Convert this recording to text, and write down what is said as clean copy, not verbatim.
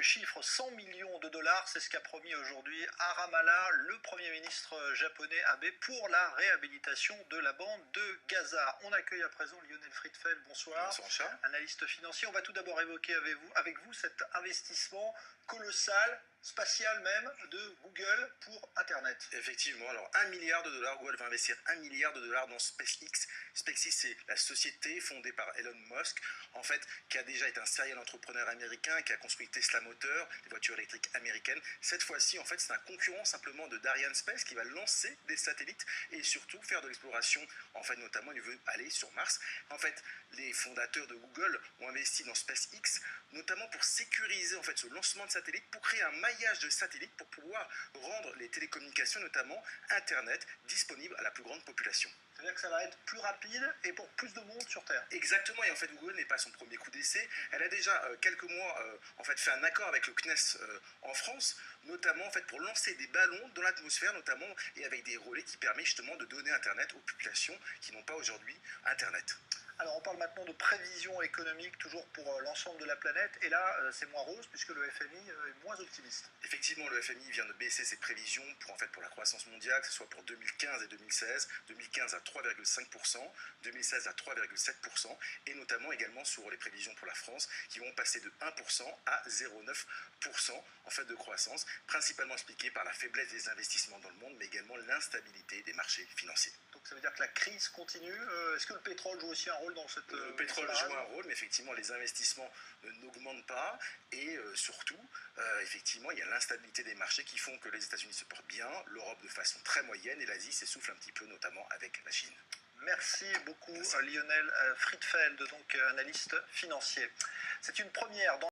chiffre, 100 millions de dollars, c'est ce qu'a promis aujourd'hui Ramallah, le Premier ministre japonais Abe, pour la réhabilitation de la bande de Gaza. On accueille à présent Lionel Friedfeld, bonsoir. Bonsoir Charles. Analyste financier. On va tout d'abord évoquer avec vous cet investissement colossal, spatial même, de Google pour Internet. Effectivement, alors 1 milliard de dollars, Google va investir 1 milliard de dollars dans SpaceX. SpaceX, c'est la société fondée par Elon Musk, en fait, qui a déjà été un serial entrepreneur américain, qui a construit Tesla Motor, les voitures électriques américaines. Cette fois-ci, en fait, c'est un concurrent simplement de d'Arianespace qui va lancer des satellites et surtout faire de l'exploration. En fait, notamment, il veut aller sur Mars. En fait, les fondateurs de Google ont investi dans SpaceX, notamment pour sécuriser en fait ce lancement de satellites, pour créer un maillage de satellites pour pouvoir rendre les télécommunications, notamment Internet, disponibles à la plus grande population. C'est-à-dire que ça va être plus rapide et pour plus de monde sur Terre. Exactement, et en fait Google n'est pas son premier coup d'essai. Elle a déjà quelques mois en fait, fait un accord avec le CNES en France, notamment en fait, pour lancer des ballons dans l'atmosphère, notamment, et avec des relais qui permettent justement de donner Internet aux populations qui n'ont pas aujourd'hui Internet. Alors on parle maintenant de prévisions économiques toujours pour l'ensemble de la planète, et là c'est moins rose puisque le FMI est moins optimiste. Effectivement, le FMI vient de baisser ses prévisions pour la croissance mondiale, que ce soit pour 2015 et 2016, 2015 à 3,5%, 2016 à 3,7%, et notamment également sur les prévisions pour la France qui vont passer de 1% à 0,9% en fait de croissance, principalement expliquée par la faiblesse des investissements dans le monde, mais également l'instabilité des marchés financiers. Donc ça veut dire que la crise continue. Est-ce que le pétrole joue aussi un rôle dans cette... Le pétrole joue un rôle, mais effectivement les investissements n'augmentent pas, et surtout, effectivement, il y a l'instabilité des marchés qui font que les États-Unis se portent bien, l'Europe de façon très moyenne, et l'Asie s'essouffle un petit peu, notamment avec la Chine. Merci beaucoup. Merci. Lionel Friedfeld, donc analyste financier. C'est une première dans